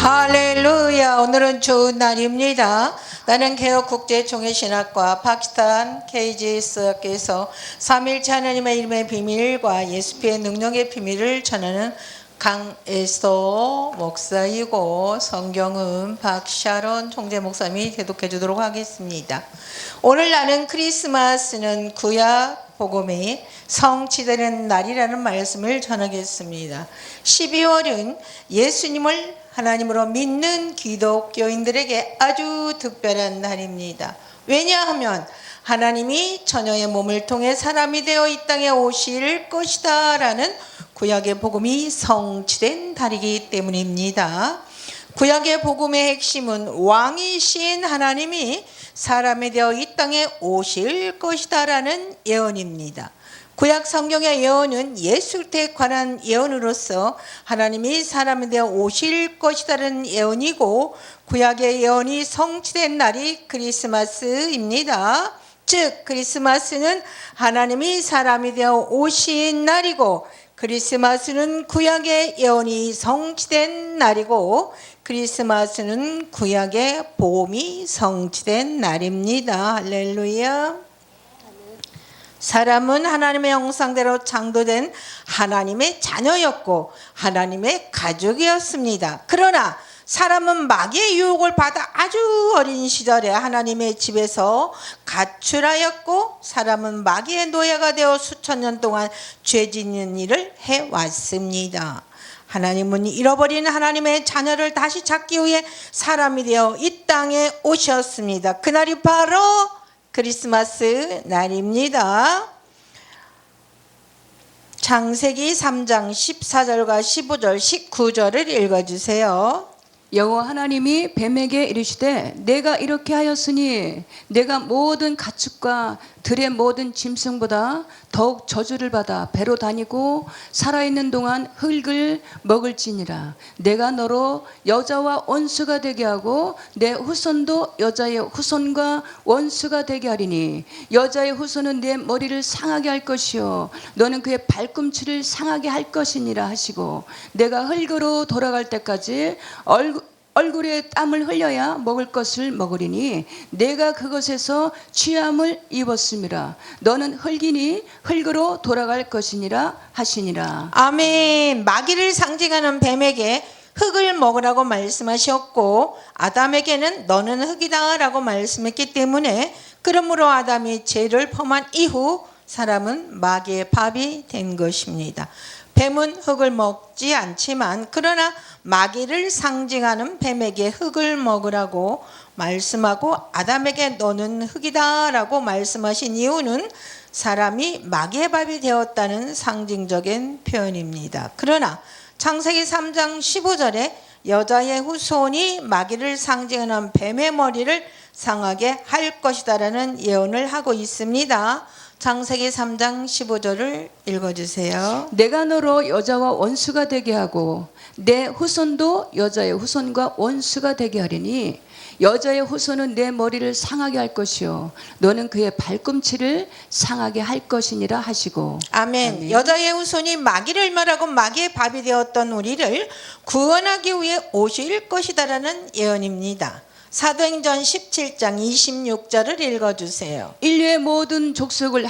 할렐루야. 오늘은 좋은 날입니다. 나는 개혁국제종회신학과 파키스탄 KGS 학교에서 삼일체 하나님의 이름의 비밀과 예수피의 능력의 비밀을 전하는 강에스더 목사이고 성경은 박샤론 총재 목사님이 대독해 주도록 하겠습니다. 오늘 나는 크리스마스는 구약 복음이 성취되는 날이라는 말씀을 전하겠습니다. 12월은 예수님을 하나님으로 믿는 기독교인들에게 아주 특별한 날입니다. 왜냐하면 하나님이 처녀의 몸을 통해 사람이 되어 이 땅에 오실 것이다 라는 구약의 복음이 성취된 달이기 때문입니다. 구약의 복음의 핵심은 왕이신 하나님이 사람이 되어 이 땅에 오실 것이다 라는 예언입니다. 구약 성경의 예언은 예수에 관한 예언으로서 하나님이 사람이 되어 오실 것이라는 예언이고, 구약의 예언이 성취된 날이 크리스마스입니다. 즉 크리스마스는 하나님이 사람이 되어 오신 날이고, 크리스마스는 구약의 예언이 성취된 날이고, 크리스마스는 구약의 복음이 성취된 날입니다. 할렐루야. 사람은 하나님의 형상대로 창조된 하나님의 자녀였고 하나님의 가족이었습니다. 그러나 사람은 마귀의 유혹을 받아 아주 어린 시절에 하나님의 집에서 가출하였고, 사람은 마귀의 노예가 되어 수천 년 동안 죄 짓는 일을 해왔습니다. 하나님은 잃어버린 하나님의 자녀를 다시 찾기 위해 사람이 되어 이 땅에 오셨습니다. 그날이 바로 크리스마스 날입니다. 창세기 3장 14절과 15절 19절을 읽어주세요. 여호와 하나님이 뱀에게 이르시되 내가 이렇게 하였으니 내가 모든 가축과 들의 모든 짐승보다 더욱 저주를 받아 배로 다니고 살아있는 동안 흙을 먹을지니라. 내가 너로 여자와 원수가 되게 하고 내 후손도 여자의 후손과 원수가 되게 하리니 여자의 후손은 내 머리를 상하게 할 것이요 너는 그의 발꿈치를 상하게 할 것이니라 하시고, 내가 흙으로 돌아갈 때까지 얼굴에 땀을 흘려야 먹을 것을 먹으리니 내가 그것에서 취함을 입었음이라. 너는 흙이니 흙으로 돌아갈 것이니라 하시니라. 아멘. 마귀를 상징하는 뱀에게 흙을 먹으라고 말씀하셨고, 아담에게는 너는 흙이다 라고 말씀했기 때문에, 그러므로 아담이 죄를 범한 이후 사람은 마귀의 밥이 된 것입니다. 뱀은 흙을 먹지 않지만 그러나 마귀를 상징하는 뱀에게 흙을 먹으라고 말씀하고 아담에게 너는 흙이다 라고 말씀하신 이유는 사람이 마귀의 밥이 되었다는 상징적인 표현입니다. 그러나 창세기 3장 15절에 여자의 후손이 마귀를 상징하는 뱀의 머리를 상하게 할 것이다 라는 예언을 하고 있습니다. 창세기 3장 15절을 읽어주세요. 내가 너로 여자와 원수가 되게 하고 내 후손도 여자의 후손과 원수가 되게 하리니 여자의 후손은 내 머리를 상하게 할 것이요 너는 그의 발꿈치를 상하게 할 것이니라 하시고. 아멘. 아멘. 여자의 후손이 마귀를 멸하고 마귀의 밥이 되었던 우리를 구원하기 위해 오실 것이다라는 예언입니다. 사도행전 17장 26절을 읽어주세요. 인류의 모든 족속을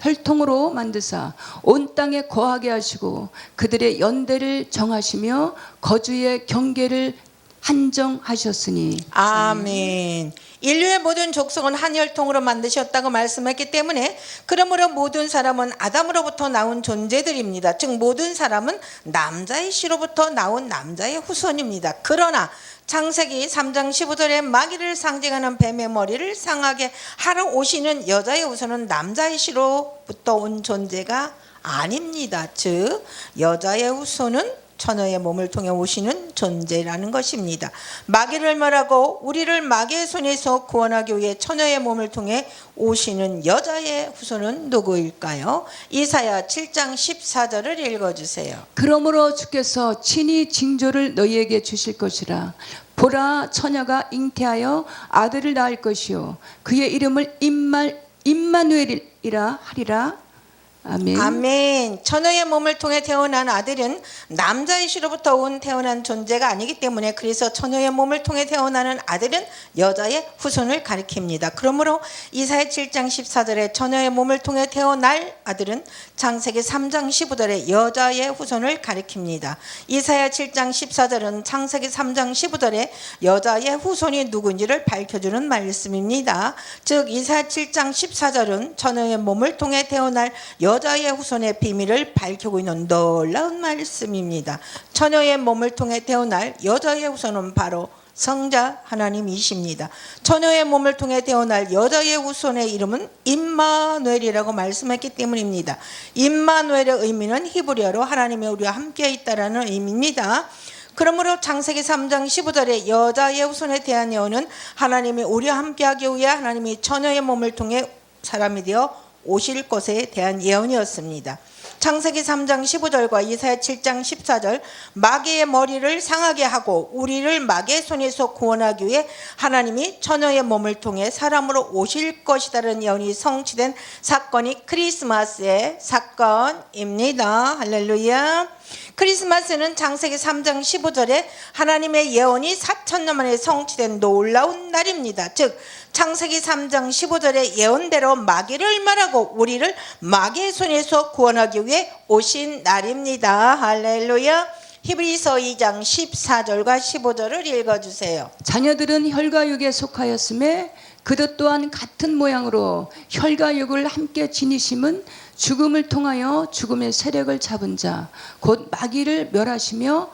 혈통으로 만드사 온 땅에 거하게 하시고 그들의 연대를 정하시며 거주의 경계를 한정하셨으니. 아멘. 인류의 모든 족속은 한 혈통으로 만드셨다고 말씀했기 때문에, 그러므로 모든 사람은 아담으로부터 나온 존재들입니다. 즉 모든 사람은 남자의 씨로부터 나온 남자의 후손입니다. 그러나 창세기 3장 15절에 마귀를 상징하는 뱀의 머리를 상하게 하러 오시는 여자의 후손은 남자의 씨로부터 온 존재가 아닙니다. 즉 여자의 후손은 처녀의 몸을 통해 오시는 존재라는 것입니다. 마귀를 멸하고 우리를 마귀의 손에서 구원하기 위해 처녀의 몸을 통해 오시는 여자의 후손은 누구일까요? 이사야 7장 14절을 읽어주세요. 그러므로 주께서 친히 징조를 너희에게 주실 것이라. 보라, 처녀가 잉태하여 아들을 낳을 것이요 그의 이름을 임마누엘이라 하리라. 아멘. 아멘. 처녀의 몸을 통해 태어난 아들은 남자의 씨로부터 태어난 존재가 아니기 때문에 그래서 처녀의 몸을 통해 태어나는 아들은 여자의 후손을 가리킵니다. 그러므로 이사야 7장 14절에 처녀의 몸을 통해 태어날 아들은 창세기 3장 15절에 여자의 후손을 가리킵니다. 이사야 7장 14절은 창세기 3장 15절에 여자의 후손이 누군지를 밝혀주는 말씀입니다. 즉 이사야 7장 14절은 처녀의 몸을 통해 태어날 여자의 후손의 비밀을 밝히고 있는 놀라운 말씀입니다. 처녀의 몸을 통해 태어날 여자의 후손은 바로 성자 하나님이십니다. 처녀의 몸을 통해 태어날 여자의 후손의 이름은 임마누엘이라고 말씀했기 때문입니다. 임마누엘의 의미는 히브리어로 하나님이 우리와 함께 있다라는 의미입니다. 그러므로 창세기 3장 15절에 여자의 후손에 대한 예언은 하나님이 우리와 함께하기 위해 하나님이 처녀의 몸을 통해 사람이 되어 오실 것에 대한 예언이었습니다. 창세기 3장 15절과 이사야 7장 14절 마귀의 머리를 상하게 하고 우리를 마귀의 손에서 구원하기 위해 하나님이 처녀의 몸을 통해 사람으로 오실 것이라는 예언이 성취된 사건이 크리스마스의 사건입니다. 할렐루야. 크리스마스는 창세기 3장 15절에 하나님의 예언이 4,000년 만에 성취된 놀라운 날입니다. 즉 창세기 3장 15절의 예언대로 마귀를 말하고 우리를 마귀의 손에서 구원하기 위해 오신 날입니다. 할렐루야. 히브리서 2장 14절과 15절을 읽어주세요. 자녀들은 혈과육에 속하였음에 그것 또한 같은 모양으로 혈과육을 함께 지니심은 죽음을 통하여 죽음의 세력을 잡은 자 곧 마귀를 멸하시며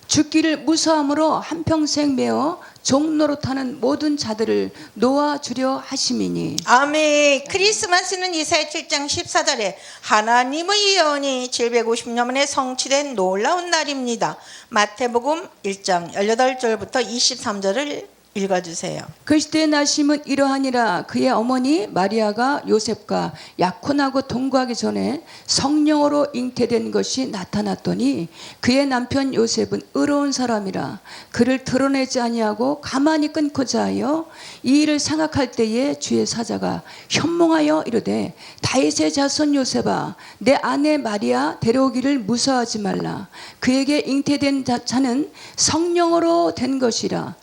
죽기를 무서함으로 한평생 메어 종노릇하는 모든 자들을 놓아주려 하심이니. 아멘. 크리스마스는 이사야 7장 14절에 하나님의 예언이 750년 만에 성취된 놀라운 날입니다. 마태복음 1장 18절부터 23절을 읽어주세요. 그 시대의 나심은 이러하니라. 그의 어머니 마리아가 요셉과 약혼하고 동거하기 전에 성령으로 잉태된 것이 나타났더니 그의 남편 요셉은 의로운 사람이라 그를 드러내지 아니하고 가만히 끊고자 하여 이 일을 생각할 때에 주의 사자가 현몽하여 이르되 다윗의 자손 요셉아 내 아내 마리아 데려오기를 무서워하지 말라. 그에게 잉태된 자는 성령으로 된 것이라.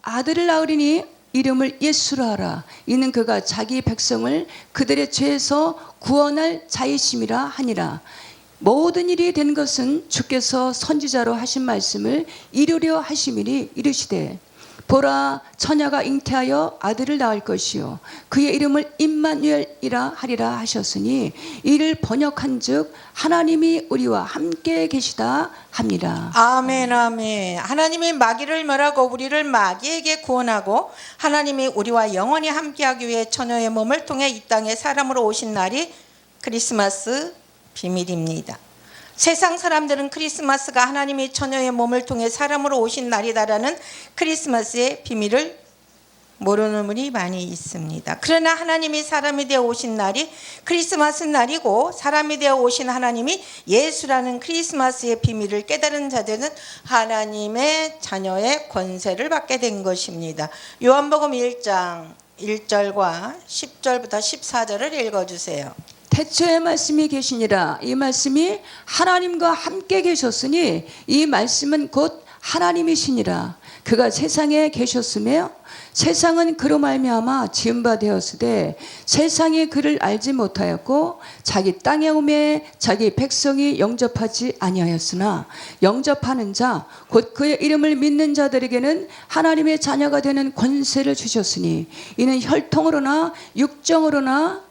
아들을 낳으리니 이름을 예수라 하라. 이는 그가 자기 백성을 그들의 죄에서 구원할 자이심이라 하니라. 모든 일이 된 것은 주께서 선지자로 하신 말씀을 이루려 하심이니 이르시되 보라 처녀가 잉태하여 아들을 낳을 것이요 그의 이름을 임마누엘이라 하리라 하셨으니 이를 번역한즉 하나님이 우리와 함께 계시다 합니다. 아멘 아멘. 하나님이 마귀를 멸하고 우리를 마귀에게 구원하고 하나님이 우리와 영원히 함께하기 위해 처녀의 몸을 통해 이 땅에 사람으로 오신 날이 크리스마스 비밀입니다. 세상 사람들은 크리스마스가 하나님이 처녀의 몸을 통해 사람으로 오신 날이다라는 크리스마스의 비밀을 모르는 분이 많이 있습니다. 그러나 하나님이 사람이 되어 오신 날이 크리스마스 날이고 사람이 되어 오신 하나님이 예수라는 크리스마스의 비밀을 깨달은 자들은 하나님의 자녀의 권세를 받게 된 것입니다. 요한복음 1장 1절과 10절부터 14절을 읽어주세요. 태초에 말씀이 계시니라. 이 말씀이 하나님과 함께 계셨으니 이 말씀은 곧 하나님이시니라. 그가 세상에 계셨으며 세상은 그로 말미암아 지은 바 되었으되 세상이 그를 알지 못하였고 자기 땅에 오매 자기 백성이 영접하지 아니하였으나 영접하는 자 곧 그의 이름을 믿는 자들에게는 하나님의 자녀가 되는 권세를 주셨으니 이는 혈통으로나 육정으로나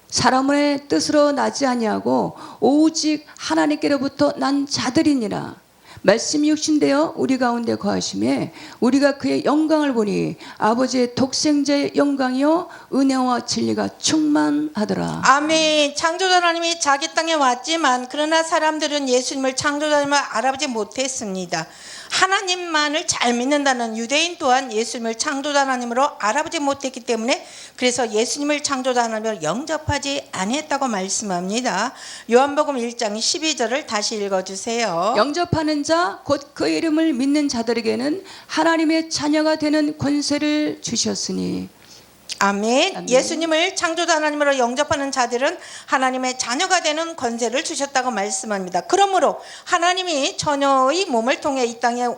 사람의 뜻으로 나지 아니하고 오직 하나님께로부터 난 자들이니라. 말씀이 육신되어 우리 가운데 거하심에 우리가 그의 영광을 보니 아버지의 독생자의 영광이요 은혜와 진리가 충만하더라. 아멘. 창조자 하나님이 자기 땅에 왔지만 그러나 사람들은 예수님을 창조자님을 알아보지 못했습니다. 하나님만을 잘 믿는다는 유대인 또한 예수님을 창조자 하나님으로 알아보지 못했기 때문에 그래서 예수님을 창조자 하나님으로 영접하지 아니했다고 말씀합니다. 요한복음 1장 12절을 다시 읽어주세요. 영접하는 자 곧 그 이름을 믿는 자들에게는 하나님의 자녀가 되는 권세를 주셨으니. 아멘. 아멘. 예수님을 창조주 하나님으로 영접하는 자들은 하나님의 자녀가 되는 권세를 주셨다고 말씀합니다. 그러므로 하나님이 처녀의 몸을 통해 이 땅에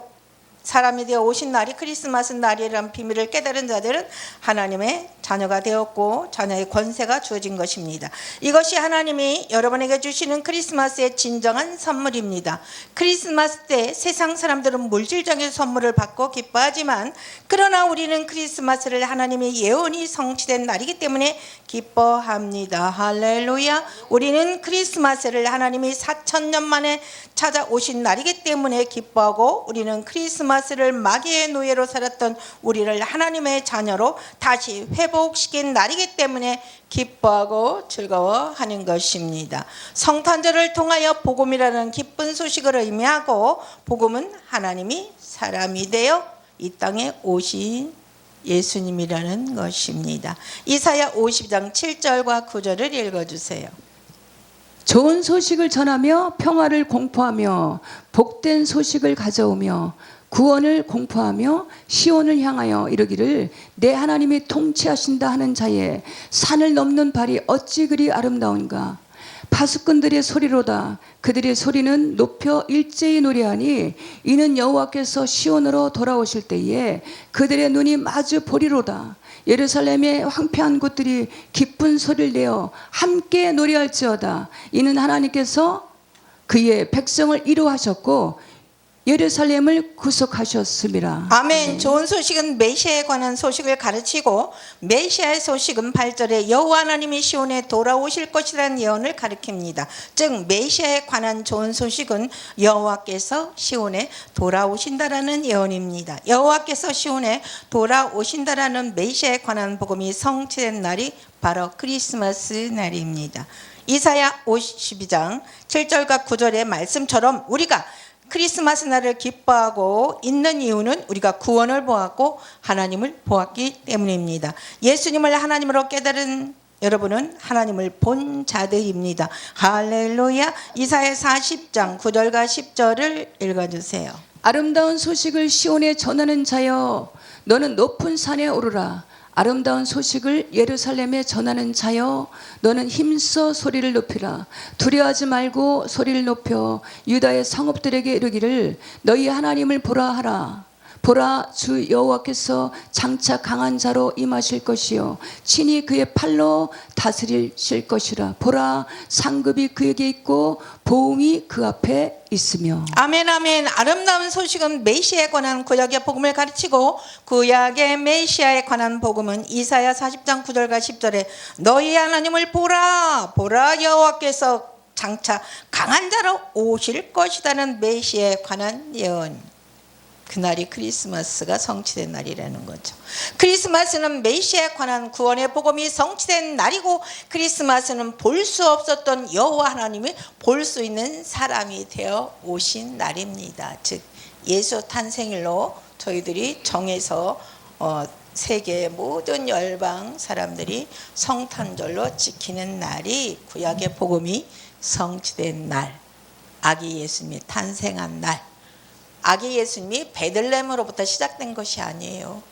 사람이 되어 오신 날이 크리스마스 날이라는 비밀을 깨달은 자들은 하나님의 자녀가 되었고 자녀의 권세가 주어진 것입니다. 이것이 하나님이 여러분에게 주시는 크리스마스의 진정한 선물입니다. 크리스마스 때 세상 사람들은 물질적인 선물을 받고 기뻐하지만 그러나 우리는 크리스마스를 하나님의 예언이 성취된 날이기 때문에 기뻐합니다. 할렐루야. 우리는 크리스마스를 하나님이 4,000년 만에 찾아오신 날이기 때문에 기뻐하고 우리는 크리스마스를 마귀의 노예로 살았던 우리를 하나님의 자녀로 다시 회복시킨 날이기 때문에 기뻐하고 즐거워하는 것입니다. 성탄절을 통하여 복음이라는 기쁜 소식을 의미하고 복음은 하나님이 사람이 되어 이 땅에 오신 예수님이라는 것입니다. 이사야 50장 7절과 9절을 읽어주세요. 좋은 소식을 전하며 평화를 공포하며 복된 소식을 가져오며 구원을 공포하며 시온을 향하여 이르기를 내 하나님이 통치하신다 하는 자의 산을 넘는 발이 어찌 그리 아름다운가. 파수꾼들의 소리로다. 그들의 소리는 높여 일제히 노래하니 이는 여호와께서 시온으로 돌아오실 때에 그들의 눈이 마주 보리로다. 예루살렘의 황폐한 곳들이 기쁜 소리를 내어 함께 노래할지어다. 이는 하나님께서 그의 백성을 이루하셨고 예루살렘을 구속하셨습니다. 아멘. 좋은 소식은 메시아에 관한 소식을 가르치고 메시아의 소식은 8절에 여호와 하나님이 시온에 돌아오실 것이라는 예언을 가리킵니다. 즉 메시아에 관한 좋은 소식은 여호와께서 시온에 돌아오신다라는 예언입니다. 여호와께서 시온에 돌아오신다라는 메시아에 관한 복음이 성취된 날이 바로 크리스마스 날입니다. 이사야 52장 7절과 9절의 말씀처럼 우리가 크리스마스 날을 기뻐하고 있는 이유는 우리가 구원을 보았고 하나님을 보았기 때문입니다. 예수님을 하나님으로 깨달은 여러분은 하나님을 본 자들입니다. 할렐루야. 이사야 40장 9절과 10절을 읽어주세요. 아름다운 소식을 시온에 전하는 자여 너는 높은 산에 오르라. 아름다운 소식을 예루살렘에 전하는 자여 너는 힘써 소리를 높이라. 두려워하지 말고 소리를 높여 유다의 성읍들에게 이르기를 너희 하나님을 보라 하라. 보라 주 여호와께서 장차 강한 자로 임하실 것이요 친히 그의 팔로 다스리실 것이라. 보라 상급이 그에게 있고 보응이 그 앞에 있으며. 아멘 아멘. 아름다운 소식은 메시아에 관한 구약의 복음을 가르치고 구약의 메시아에 관한 복음은 이사야 40장 9절과 10절에 너희 하나님을 보라 보라 여호와께서 장차 강한 자로 오실 것이라는 메시아에 관한 예언. 그날이 크리스마스가 성취된 날이라는 거죠. 크리스마스는 메시아에 관한 구원의 복음이 성취된 날이고 크리스마스는 볼 수 없었던 여호와 하나님이 볼 수 있는 사람이 되어 오신 날입니다. 즉 예수 탄생일로 저희들이 정해서 세계의 모든 열방 사람들이 성탄절로 지키는 날이 구약의 복음이 성취된 날, 아기 예수님이 탄생한 날. 아기 예수님이 베들레헴으로부터 시작된 것이 아니에요.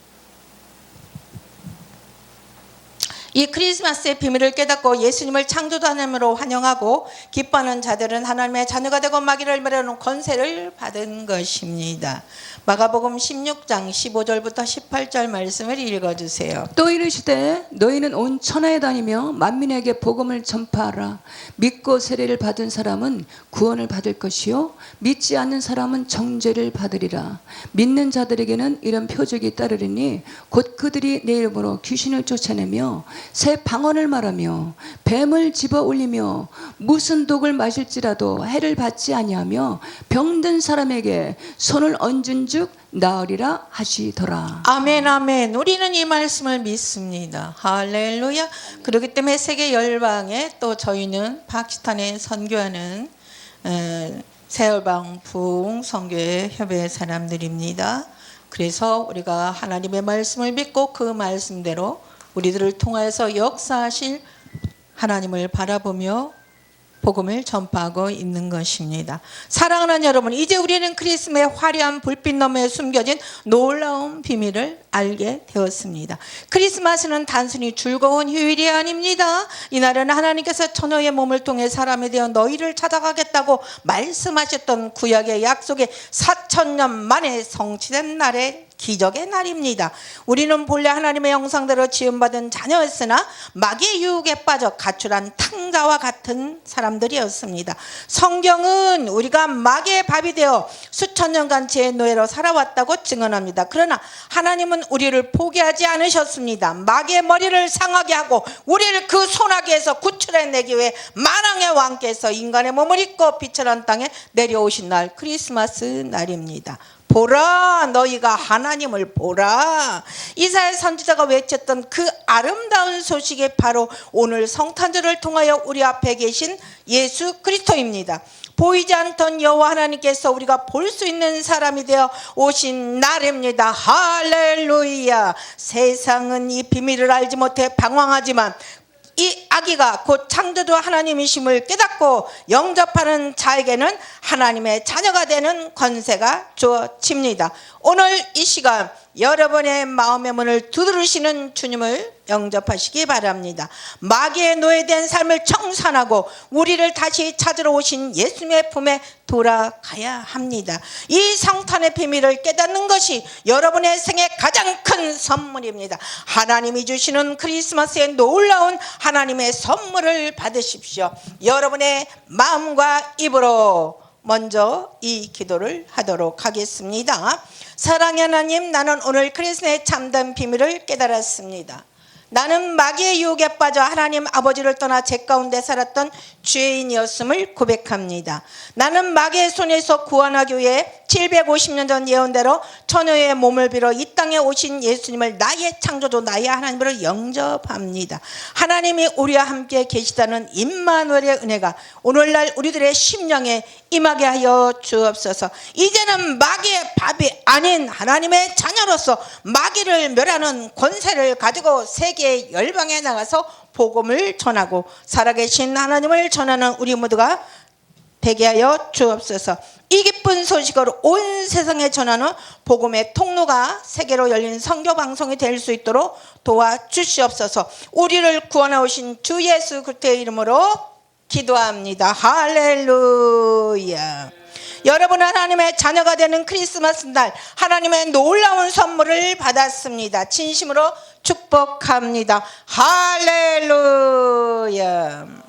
이 크리스마스의 비밀을 깨닫고 예수님을 창조주 하나님으로 환영하고 기뻐하는 자들은 하나님의 자녀가 되고 마귀를 멸하는 권세를 받은 것입니다. 마가복음 16장 15절부터 18절 말씀을 읽어주세요. 또 이르시되 너희는 온 천하에 다니며 만민에게 복음을 전파하라. 믿고 세례를 받은 사람은 구원을 받을 것이요 믿지 않는 사람은 정죄를 받으리라. 믿는 자들에게는 이런 표적이 따르리니 곧 그들이 내 이름으로 귀신을 쫓아내며 새 방언을 말하며 뱀을 집어 올리며 무슨 독을 마실지라도 해를 받지 아니하며 병든 사람에게 손을 얹은 즉 나으리라 하시더라. 아멘 아멘. 우리는 이 말씀을 믿습니다. 할렐루야. 그렇기 때문에 세계 열방에 또 저희는 파키스탄에 선교하는 새열방 부흥 선교회 협회 사람들입니다. 그래서 우리가 하나님의 말씀을 믿고 그 말씀대로 우리들을 통하여서 역사하실 하나님을 바라보며 복음을 전파하고 있는 것입니다. 사랑하는 여러분, 이제 우리는 그리스도의 화려한 불빛 너머에 숨겨진 놀라운 비밀을 알게 되었습니다. 크리스마스는 단순히 즐거운 휴일이 아닙니다. 이날은 하나님께서 처녀의 몸을 통해 사람이 되어 너희를 찾아가겠다고 말씀하셨던 구약의 약속이 4000년 만에 성취된 날의 기적의 날입니다. 우리는 본래 하나님의 형상대로 지음받은 자녀였으나 마귀의 유혹에 빠져 가출한 탕자와 같은 사람들이었습니다. 성경은 우리가 마귀의 밥이 되어 수천 년간 죄의 노예로 살아왔다고 증언합니다. 그러나 하나님은 우리를 포기하지 않으셨습니다. 마귀의 머리를 상하게 하고 우리를 그 소나기에서 구출해내기 위해 만왕의 왕께서 인간의 몸을 입고 비천한 땅에 내려오신 날, 크리스마스 날입니다. 보라, 너희가 하나님을 보라. 이사야 선지자가 외쳤던 그 아름다운 소식이 바로 오늘 성탄절을 통하여 우리 앞에 계신 예수 그리스도입니다. 보이지 않던 여호와 하나님께서 우리가 볼 수 있는 사람이 되어 오신 날입니다. 할렐루야. 세상은 이 비밀을 알지 못해 방황하지만 이 아기가 곧 창조주 하나님이심을 깨닫고 영접하는 자에게는 하나님의 자녀가 되는 권세가 주어집니다. 오늘 이 시간 여러분의 마음의 문을 두드리시는 주님을 영접하시기 바랍니다. 마귀의 노예된 삶을 청산하고 우리를 다시 찾으러 오신 예수님의 품에 돌아가야 합니다. 이 성탄의 비밀을 깨닫는 것이 여러분의 생애 가장 큰 선물입니다. 하나님이 주시는 크리스마스의 놀라운 하나님의 선물을 받으십시오. 여러분의 마음과 입으로 먼저 이 기도를 하도록 하겠습니다. 사랑의 하나님, 나는 오늘 크리스마스의 참된 비밀을 깨달았습니다. 나는 마귀의 유혹에 빠져 하나님 아버지를 떠나 제 가운데 살았던 죄인이었음을 고백합니다. 나는 마귀의 손에서 구원하기 위해 750년 전 예언대로 처녀의 몸을 빌어 이 땅에 오신 예수님을 나의 창조주 나의 하나님으로 영접합니다. 하나님이 우리와 함께 계시다는 임마누엘의 은혜가 오늘날 우리들의 심령에 임하게 하여 주옵소서. 이제는 마귀의 밥이 아닌 하나님의 자녀로서 마귀를 멸하는 권세를 가지고 세계 열방에 나가서 복음을 전하고 살아계신 하나님을 전하는 우리 모두가 되게 하여 주옵소서. 이 기쁜 소식을 온 세상에 전하는 복음의 통로가 세계로 열린 선교 방송이 될 수 있도록 도와주시옵소서. 우리를 구원하오신 주 예수 그리스도의 이름으로 기도합니다. 할렐루야. 여러분, 하나님의 자녀가 되는 크리스마스 날 하나님의 놀라운 선물을 받았습니다. 진심으로 축복합니다. 할렐루야.